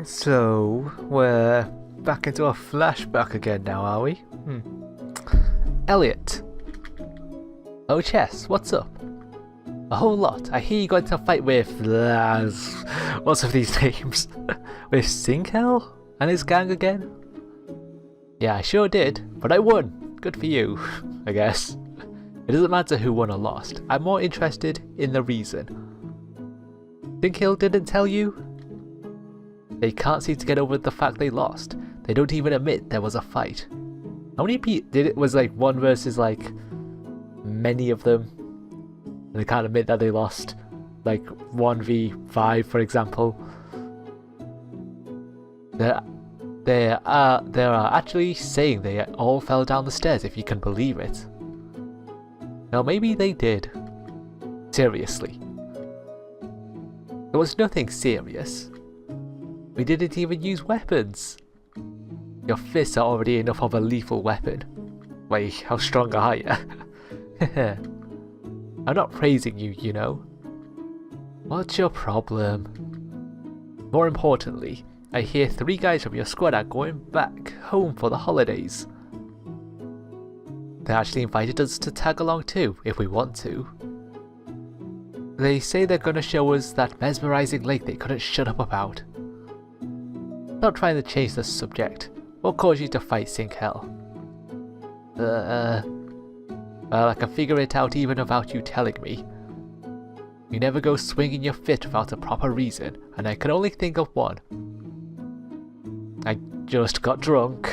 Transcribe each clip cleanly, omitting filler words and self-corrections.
So, we're back into a flashback again now, are we? Elliot. Oh, Chess, what's up? A whole lot. I hear you got into a fight with... what's of these names? With Sinkhel and his gang again? Yeah, I sure did, but I won. Good for you, I guess. It doesn't matter who won or lost. I'm more interested in the reason. Sinkhel didn't tell you? They can't seem to get over the fact they lost. They don't even admit there was a fight. How many people did it? Was like one versus like many of them? And they can't admit that they lost. Like 1v5, for example. They are actually saying they all fell down the stairs, if you can believe it. Now maybe they did. Seriously. There was nothing serious. We didn't even use weapons. Your fists are already enough of a lethal weapon. Wait, how strong are you? I'm not praising you, you know. What's your problem? More importantly, I hear 3 guys from your squad are going back home for the holidays. They actually invited us to tag along too, if we want to. They say they're gonna show us that mesmerizing lake they couldn't shut up about. Not trying to change the subject. What caused you to fight Sinkhel? Well, I can figure it out even without you telling me. You never go swinging your fit without a proper reason, and I can only think of one. I just got drunk.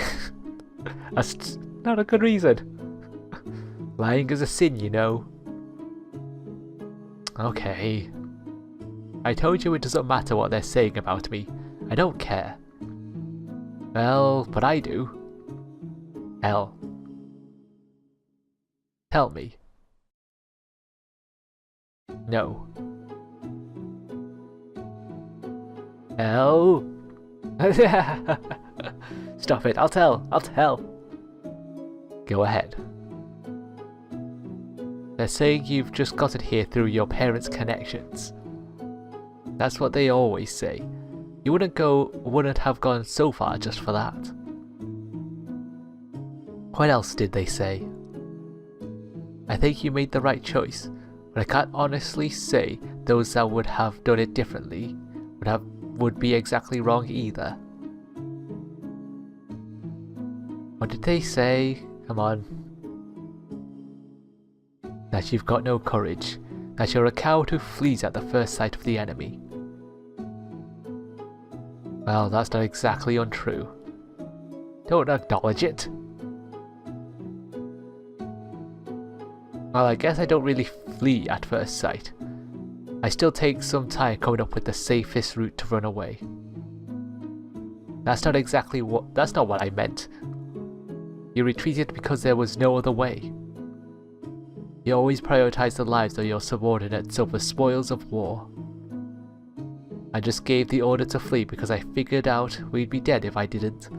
That's not a good reason. Lying is a sin, you know. Okay. I told you it doesn't matter what they're saying about me. I don't care. Well, but I do. Hell. Tell me. No. Hell. Stop it, I'll tell. Go ahead. They're saying you've just got it here through your parents' connections. That's what they always say. You wouldn't have gone so far just for that. What else did they say? I think you made the right choice, but I can't honestly say those that would have done it differently would be exactly wrong either. What did they say? Come on. That you've got no courage. That you're a coward who flees at the first sight of the enemy. Well, that's not exactly untrue. Don't acknowledge it. Well, I guess I don't really flee at first sight. I still take some time coming up with the safest route to run away. That's not what I meant. You retreated because there was no other way. You always prioritize the lives of your subordinates over spoils of war. I just gave the order to flee because I figured out we'd be dead if I didn't.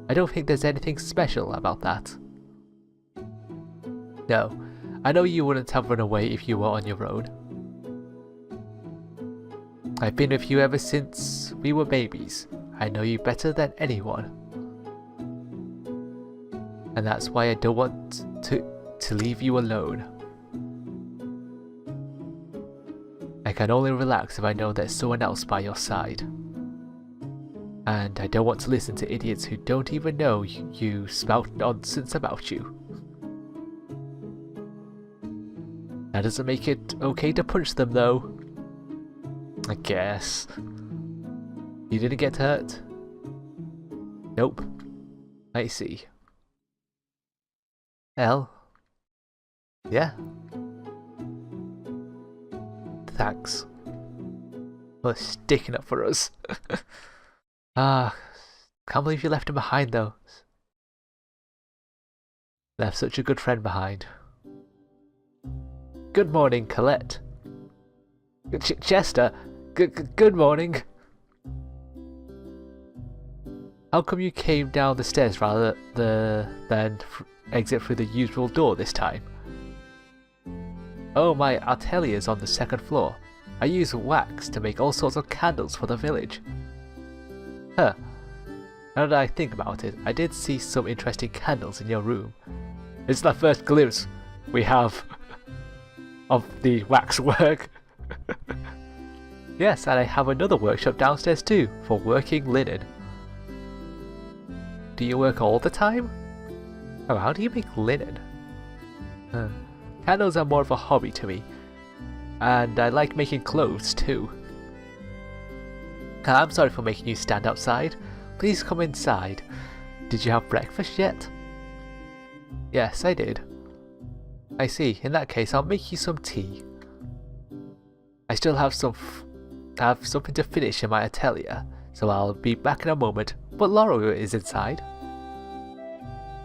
I don't think there's anything special about that. No, I know you wouldn't have run away if you were on your own. I've been with you ever since we were babies. I know you better than anyone. And that's why I don't want to leave you alone. I can only relax if I know there's someone else by your side. And I don't want to listen to idiots who don't even know you spout nonsense about you. That doesn't make it okay to punch them though. I guess. You didn't get hurt? Nope. I see. L? Yeah? Thanks for sticking up for us. Can't believe you left him behind though. Left such a good friend behind. Good morning, Colette. Chester, good morning. How come you came down the stairs rather than exit through the usual door this time? Oh, my atelier's on the 2nd floor. I use wax to make all sorts of candles for the village. Huh. Now that I think about it, I did see some interesting candles in your room. It's the first glimpse we have of the waxwork. Yes, and I have another workshop downstairs too, for working linen. Do you work all the time? Oh, how do you make linen? Candles are more of a hobby to me, and I like making clothes too. I'm sorry for making you stand outside. Please come inside. Did you have breakfast yet? Yes, I did. I see. In that case, I'll make you some tea. I still have something to finish in my atelier, so I'll be back in a moment. But Laura is inside.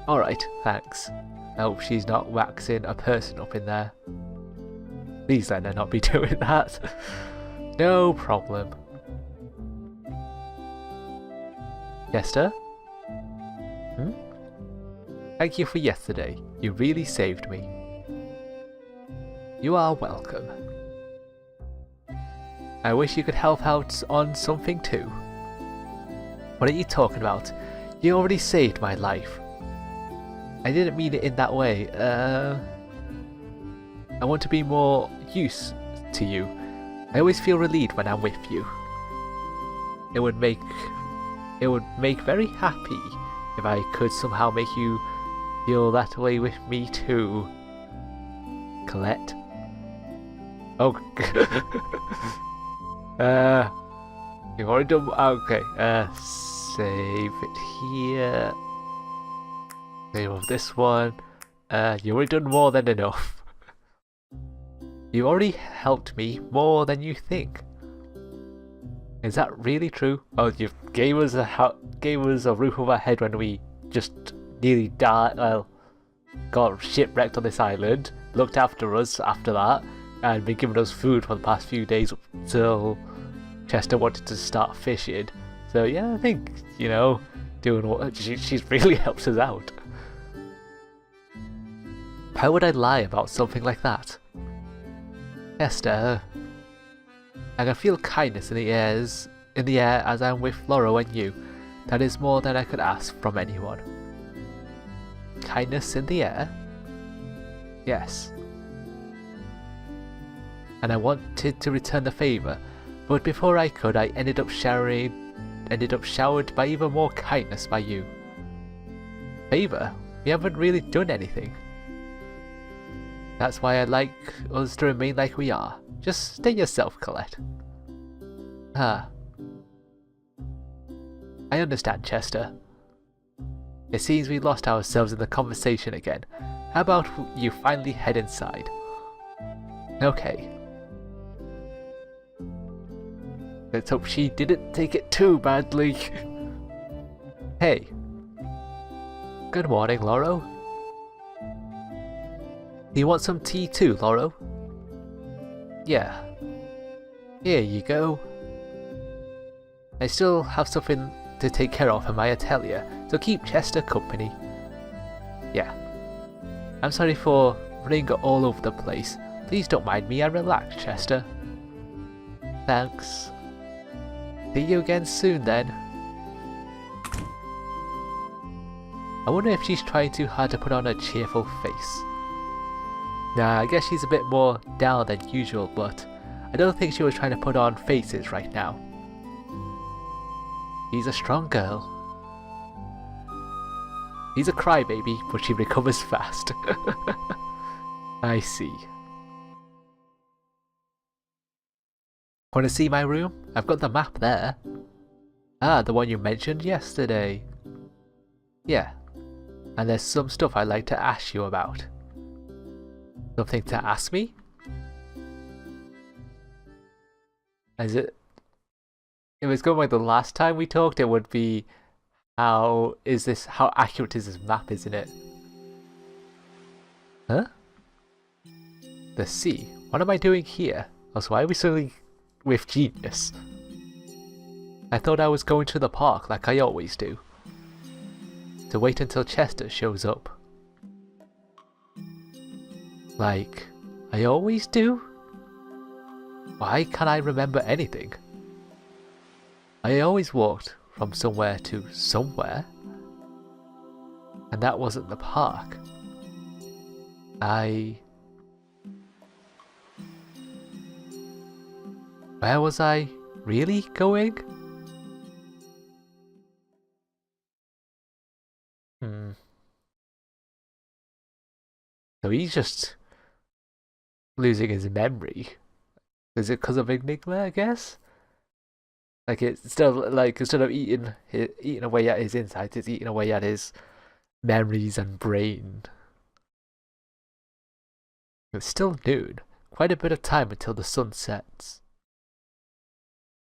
Alright, thanks. I hope she's not waxing a person up in there. Please let her not be doing that. No problem. Chester? Thank you for yesterday. You really saved me. You are welcome. I wish you could help out on something too. What are you talking about? You already saved my life. I didn't mean it in that way. I want to be more use to you. I always feel relieved when I'm with you. It would make very happy if I could somehow make you feel that way with me too. Colette? Oh, you've already done. Okay, save it here. Save of this one. You've already done more than enough. You already helped me more than you think. Is that really true? Oh, you gave us a roof over our head when we just nearly died. Well, got shipwrecked on this island. Looked after us after that, and been giving us food for the past few days until Chester wanted to start fishing. So yeah, I think, you know, doing what she's really helped us out. How would I lie about something like that? Chester, I can feel kindness in the air as I'm with Laura and you. That is more than I could ask from anyone. Kindness in the air? Yes. And I wanted to return the favour, but before I could, I ended up showered by even more kindness by you. Favour? We haven't really done anything. That's why I like us to remain like we are. Just stay yourself, Colette. Ah. I understand, Chester. It seems we lost ourselves in the conversation again. How about you finally head inside? Okay. Let's hope she didn't take it too badly. Hey. Good morning, Laura. Do you want some tea too, Laura? Yeah. Here you go. I still have something to take care of in my atelier, so keep Chester company. Yeah. I'm sorry for running all over the place. Please don't mind me and relax, Chester. Thanks. See you again soon then. I wonder if she's trying too hard to put on a cheerful face. Nah, I guess she's a bit more down than usual, but I don't think she was trying to put on faces right now. She's a strong girl. She's a crybaby, but she recovers fast. I see. Want to see my room? I've got the map there. Ah, the one you mentioned yesterday. Yeah. And there's some stuff I'd like to ask you about. Something to ask me? Is it? If it's going like the last time we talked, it would be how accurate is this map, isn't it? Huh? The sea? What am I doing here? Also, why are we suddenly with genius? I thought I was going to the park like I always do. To wait until Chester shows up. Like I always do? Why can't I remember anything? I always walked from somewhere to somewhere. And that wasn't the park. Where was I really going? So he's just losing his memory. Is it because of Enigma, I guess? Like instead of eating away at his insides, it's eating away at his memories and brain. It's still noon. Quite a bit of time until the sun sets.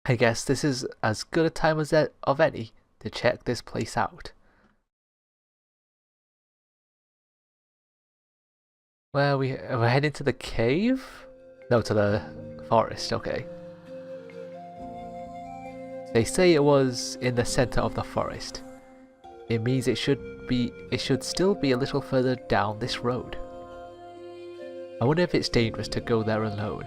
I guess this is as good a time as of any to check this place out. Well, we're heading to the cave? No, to the forest, okay. They say it was in the center of the forest. It means it should still be a little further down this road. I wonder if it's dangerous to go there alone.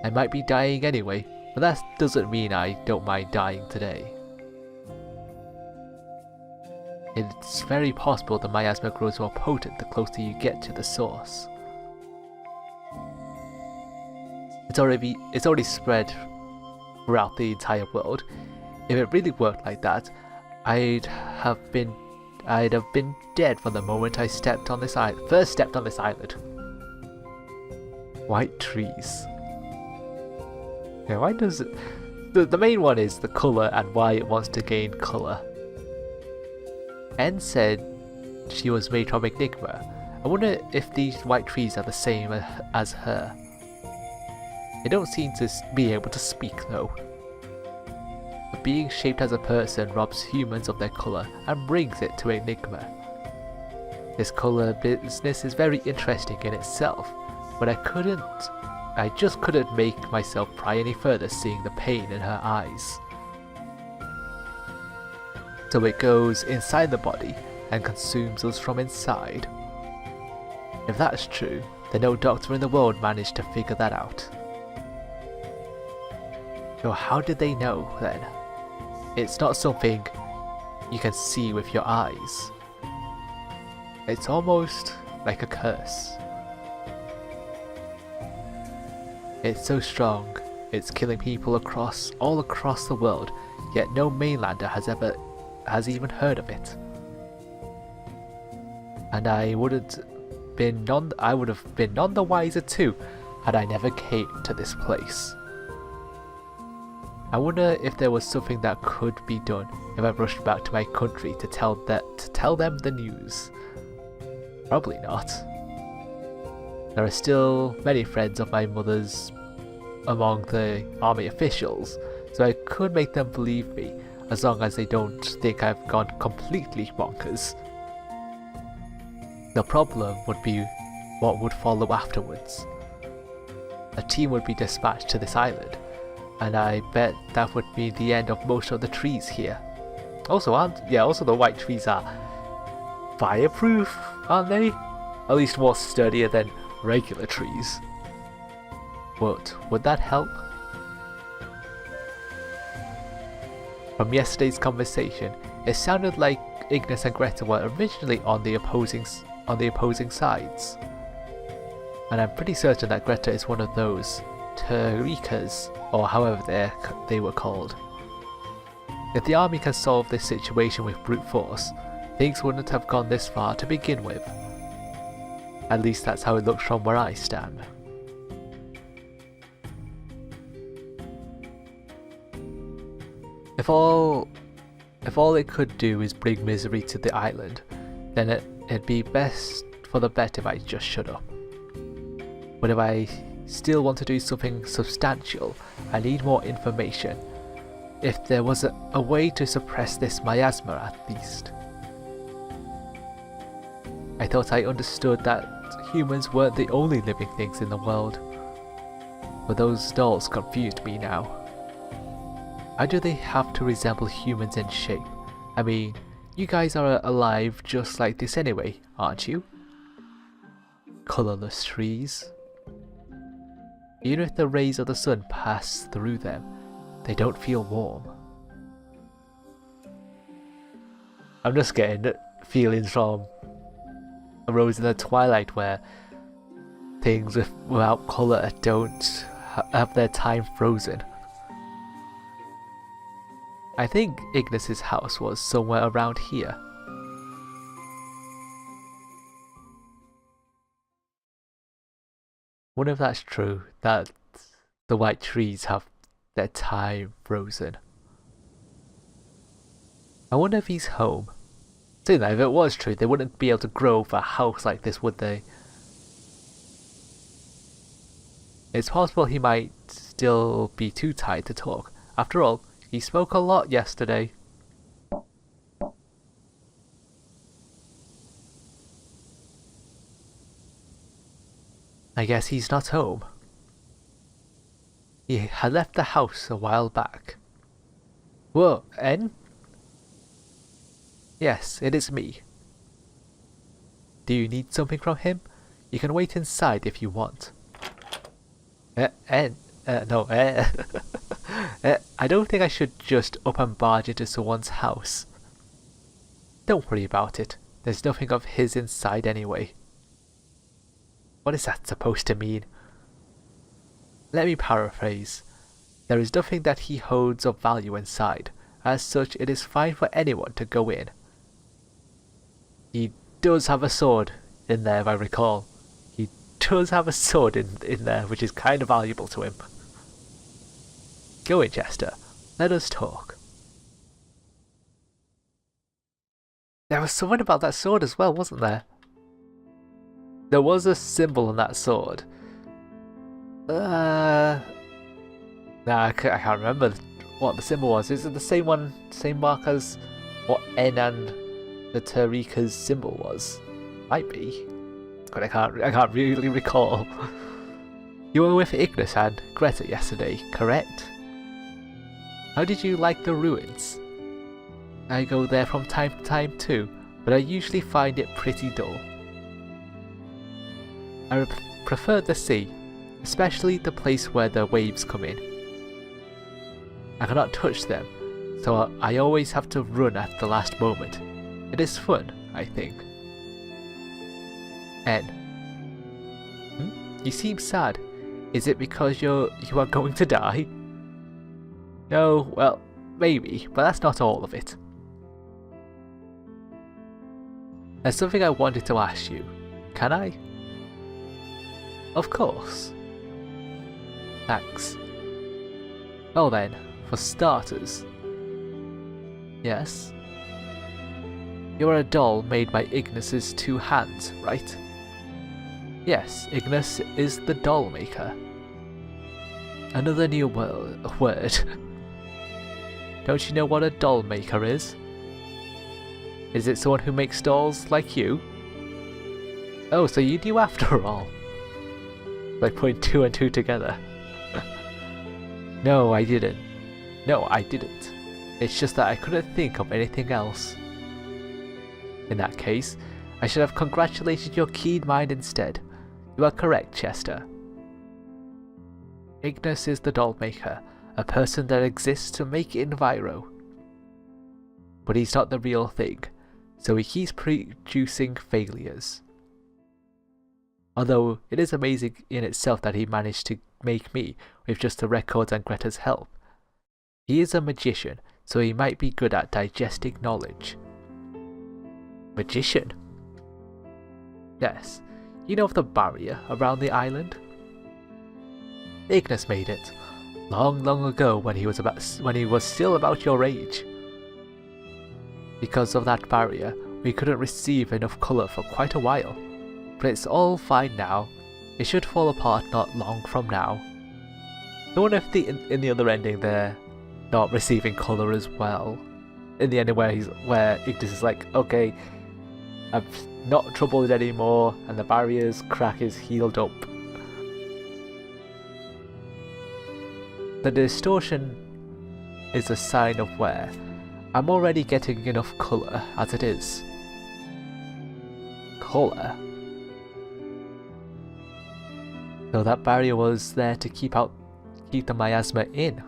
I might be dying anyway, but that doesn't mean I don't mind dying today. It's very possible the miasma grows more potent the closer you get to the source. It's already spread throughout the entire world. If it really worked like that, I'd have been dead from the moment I first stepped on this island. White trees. Yeah, why does it? The main one is the colour and why it wants to gain colour. N said she was made from Enigma. I wonder if these white trees are the same as her. They don't seem to be able to speak though. But being shaped as a person robs humans of their colour and brings it to Enigma. This colour business is very interesting in itself, but I just couldn't make myself pry any further seeing the pain in her eyes. So it goes inside the body and consumes us from inside. If that's true, then no doctor in the world managed to figure that out. So how did they know then? It's not something you can see with your eyes. It's almost like a curse. It's so strong, it's killing people all across the world, yet no mainlander has even heard of it. And I would have been none the wiser too had I never came to this place. I wonder if there was something that could be done if I rushed back to my country to tell them the news. Probably not. There are still many friends of my mother's among the army officials, so I could make them believe me, as long as they don't think I've gone completely bonkers. The problem would be what would follow afterwards. A team would be dispatched to this island, and I bet that would be the end of most of the trees here. Also the white trees are fireproof, aren't they? At least more sturdier than regular trees. But would that help? From yesterday's conversation, it sounded like Ignis and Greta were originally on the opposing sides. And I'm pretty certain that Greta is one of those Tarikas, or however they were called. If the army can solve this situation with brute force, things wouldn't have gone this far to begin with. At least that's how it looks from where I stand. If all it could do is bring misery to the island, then it'd be best for the bet if I just shut up. But if I still want to do something substantial, I need more information. If there was a way to suppress this miasma at least. I thought I understood that humans weren't the only living things in the world. But those dolls confused me now. How do they have to resemble humans in shape? I mean, you guys are alive just like this anyway, aren't you? Colourless trees. Even if the rays of the sun pass through them, they don't feel warm. I'm just getting feelings from A Rose in the Twilight where things without colour don't have their time frozen. I think Ignis's house was somewhere around here. Wonder if that's true, that the white trees have their time frozen. I wonder if he's home. Saying that, if it was true, they wouldn't be able to grow over a house like this, would they? It's possible he might still be too tired to talk. After all, he spoke a lot yesterday. I guess he's not home. He had left the house a while back. Whoa, En? Yes, it is me. Do you need something from him? You can wait inside if you want. No, I don't think I should just up and barge into someone's house. Don't worry about it. There's nothing of his inside anyway. What is that supposed to mean? Let me paraphrase. There is nothing that he holds of value inside. As such, it is fine for anyone to go in. He does have a sword in there, if I recall. He does have a sword in there, which is kind of valuable to him. Go in, Chester. Let us talk. There was something about that sword as well, wasn't there? There was a symbol on that sword. Nah, I can't remember what the symbol was. Is it the same one, same mark as what N and the Tarika's symbol was? Might be, but I can't really recall. You were with Ignis and Greta yesterday, correct? How did you like the ruins? I go there from time to time too, but I usually find it pretty dull. I prefer the sea, especially the place where the waves come in. I cannot touch them, so I always have to run at the last moment. It is fun, I think. N. You seem sad. Is it because you are going to die? No, well, maybe, but that's not all of it. There's something I wanted to ask you. Can I? Of course. Thanks. Well then, for starters. Yes? You're a doll made by Ignis's two hands, right? Yes, Ignis is the doll maker. Another new word. Don't you know what a doll maker is? Is it someone who makes dolls like you? Oh, so you knew after all. Like putting two and two together. No, I didn't. No, I didn't. It's just that I couldn't think of anything else. In that case, I should have congratulated your keen mind instead. You are correct, Chester. Ignis is the doll maker, a person that exists to make Enviro. But he's not the real thing, so he keeps producing failures. Although it is amazing in itself that he managed to make me with just the records and Greta's help. He is a magician, so he might be good at digesting knowledge. Magician? Yes, you know of the barrier around the island? Ignis made it, long ago when he was still about your age. Because of that barrier, we couldn't receive enough colour for quite a while. But it's all fine now. It should fall apart not long from now. I wonder if in the other ending they're not receiving colour as well. In the ending where Ignis is like, okay, I'm not troubled anymore, and the barrier's crack is healed up. The distortion is a sign of wear. I'm already getting enough colour as it is. Colour? So that barrier was there to keep the miasma in.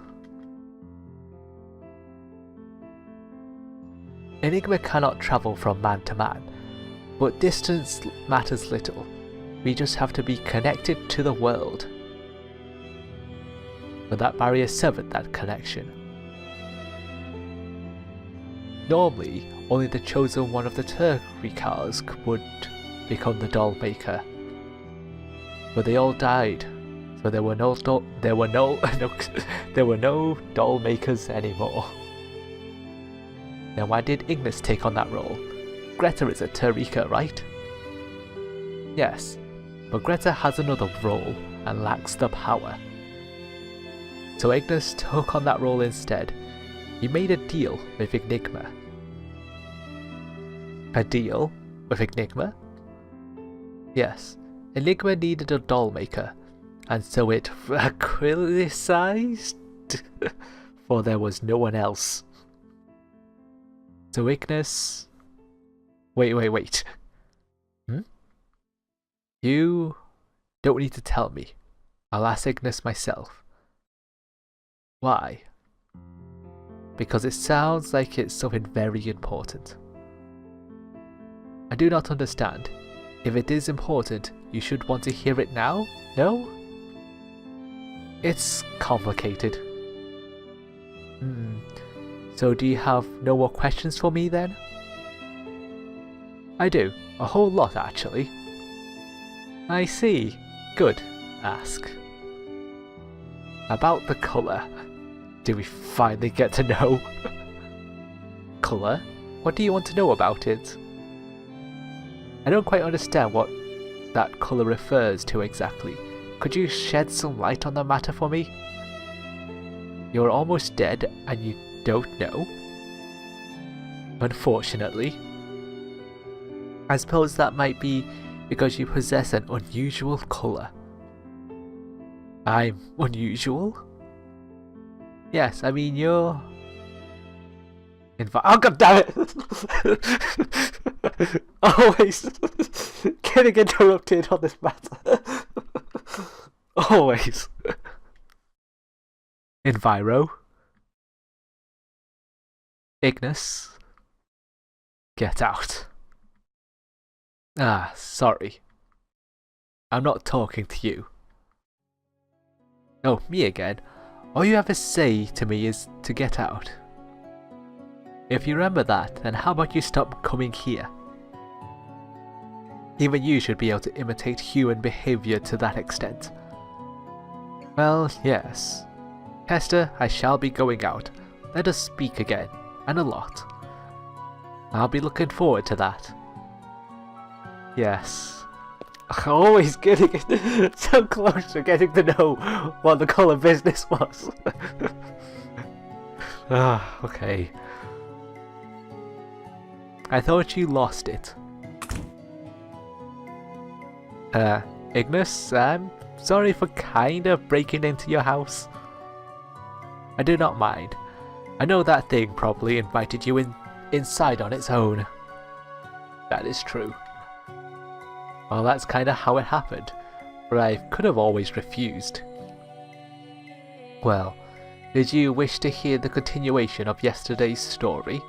Enigma cannot travel from man to man, but distance matters little. We just have to be connected to the world. But that barrier severed that connection. Normally, only the chosen one of the Turricars would become the doll maker. But they all died, so there were no doll makers anymore. Then why did Ignis take on that role? Greta is a Turrica, right? Yes, but Greta has another role and lacks the power. So Ignis took on that role instead. He made a deal with Enigma. A deal with Enigma? Yes, Enigma needed a doll maker, and so it acrylicized, for there was no one else. So Ignis... Wait. You don't need to tell me. I'll ask Ignis myself. Why? Because it sounds like it's something very important. I do not understand. If it is important, you should want to hear it now? No? It's complicated. So do you have no more questions for me then? I do. A whole lot actually. I see. Good. Ask. About the colour. Do we finally get to know? Colour? What do you want to know about it? I don't quite understand what that colour refers to exactly. Could you shed some light on the matter for me? You're almost dead and you don't know? Unfortunately. I suppose that might be because you possess an unusual colour. I'm unusual? Yes, I mean you're... Oh god damn it! Always getting interrupted on this matter. Always. Enviro. Ignis. Get out. Ah, sorry. I'm not talking to you. Oh, me again. All you ever say to me is to get out. If you remember that, then how about you stop coming here? Even you should be able to imitate human behaviour to that extent. Well, yes. Hester, I shall be going out. Let us speak again, and a lot. I'll be looking forward to that. Yes. Always getting so close to getting to know what the colour business was. Okay. I thought you lost it. Ignis, I'm sorry for kinda breaking into your house. I do not mind. I know that thing probably invited you inside on its own. That is true. Well, that's kinda how it happened, but I could have always refused. Well, did you wish to hear the continuation of yesterday's story?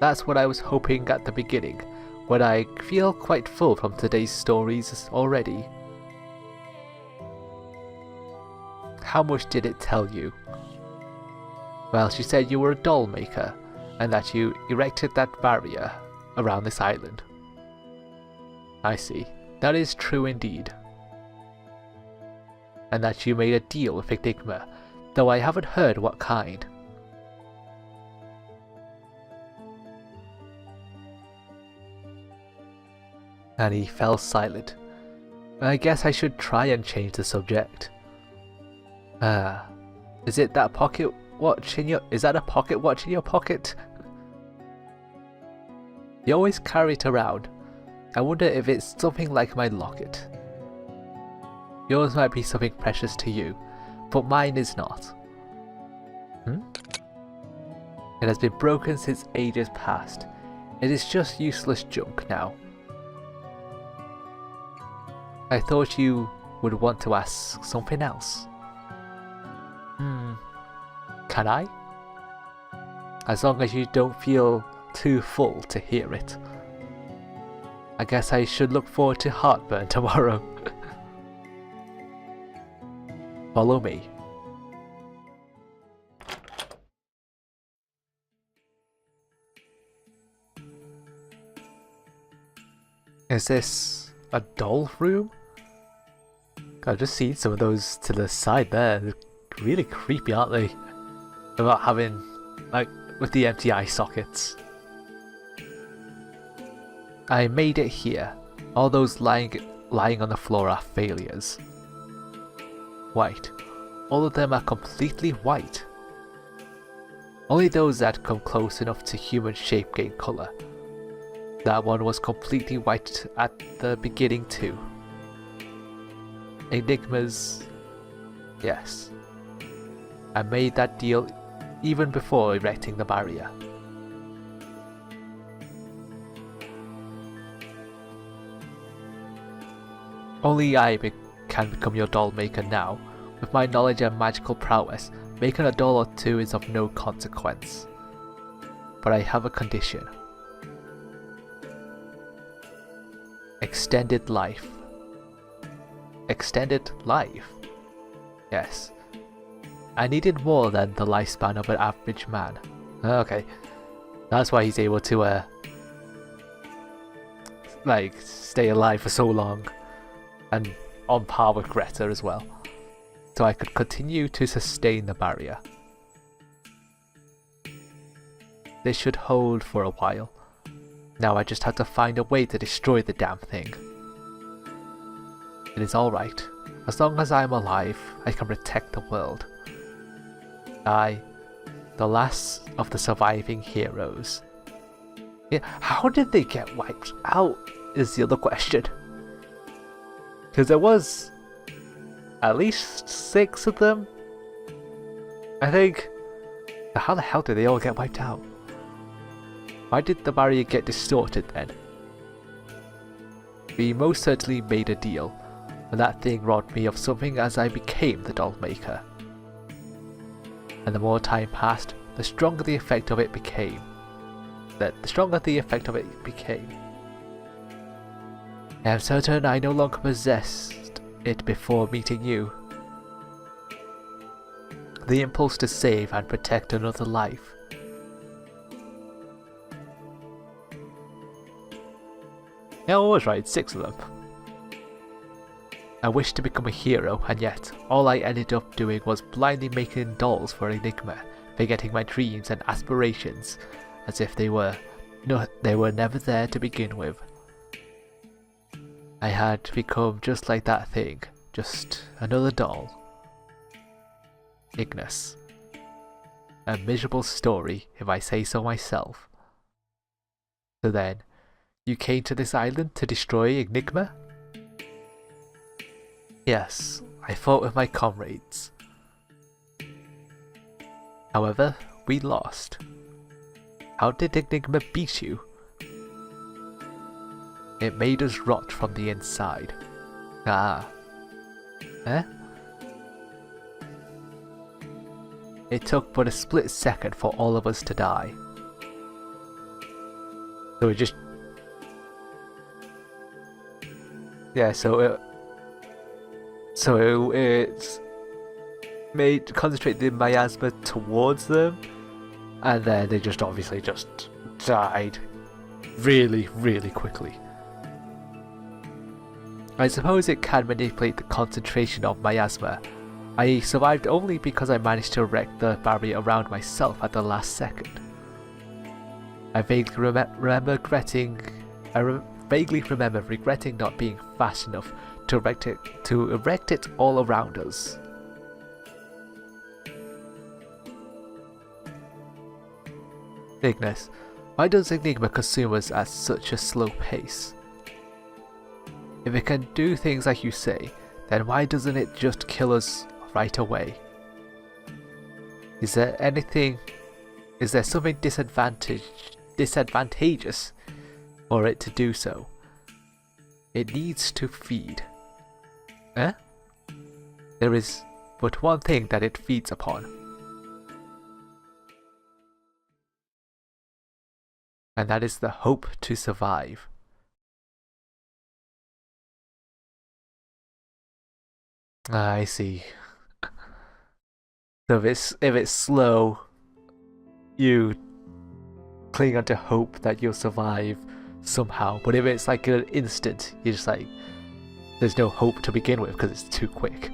That's what I was hoping at the beginning, but I feel quite full from today's stories already. How much did it tell you? Well, she said you were a doll maker, and that you erected that barrier around this island. I see. That is true indeed. And that you made a deal with Enigma, though I haven't heard what kind. And he fell silent. I guess I should try and change the subject. Is it that pocket watch in your... Is that a pocket watch in your pocket? You always carry it around. I wonder if it's something like my locket. Yours might be something precious to you, but mine is not. It has been broken since ages past. It is just useless junk now. I thought you would want to ask something else. Can I? as long as you don't feel too full to hear it. I guess I should look forward to heartburn tomorrow. Follow me. Is this a doll room? I've just seen some of those to the side there. They're really creepy, aren't they? About having, like, with the empty eye sockets. I made it here. All those lying on the floor are failures. White. All of them are completely white. Only those that come close enough to human shape gain colour. That one was completely white at the beginning too. Enigmas... yes. I made that deal even before erecting the barrier. Only I can become your doll maker now. With my knowledge and magical prowess, making a doll or two is of no consequence. But I have a condition. Extended life. Extended life? Yes. I needed more than the lifespan of an average man. Okay. That's why he's able to, like, stay alive for so long. And on par with Greta as well. So I could continue to sustain the barrier. This should hold for a while. Now I just have to find a way to destroy the damn thing. It is alright. As long as I am alive, I can protect the world. I, the last of the surviving heroes. Yeah, how did they get wiped out is the other question. Because there was at least 6 of them. I think. How the hell did they all get wiped out? Why did the barrier get distorted then? We most certainly made a deal, and that thing robbed me of something as I became the doll maker. And the more time passed, the stronger the effect of it became. I am certain I no longer possessed it before meeting you. The impulse to save and protect another life. Yeah, I was right, 6 of them. I wished to become a hero, and yet all I ended up doing was blindly making dolls for Enigma, forgetting my dreams and aspirations, as if they were never there to begin with. I had become just like that thing, just another doll. Ignis. A miserable story, if I say so myself. So then, you came to this island to destroy Enigma? Yes, I fought with my comrades. However, we lost. How did Enigma beat you? It made us rot from the inside. Ah. Eh? It took but a split second for all of us to die. So it just... yeah, so it made concentrate the miasma towards them, and then they just obviously just died really, really quickly. I suppose it can manipulate the concentration of miasma. I survived only because I managed to erect the barrier around myself at the last second. I vaguely remember regretting not being fast enough to erect it all around us. Ignis, why does Enigma consume us at such a slow pace? If it can do things like you say, then why doesn't it just kill us right away? Is there something disadvantageous for it to do so? It needs to feed. Eh? There is but one thing that it feeds upon. and that is the hope to survive. I see. So if it's slow, you cling onto hope that you'll survive somehow. But if it's like an instant, you're just like, there's no hope to begin with because it's too quick.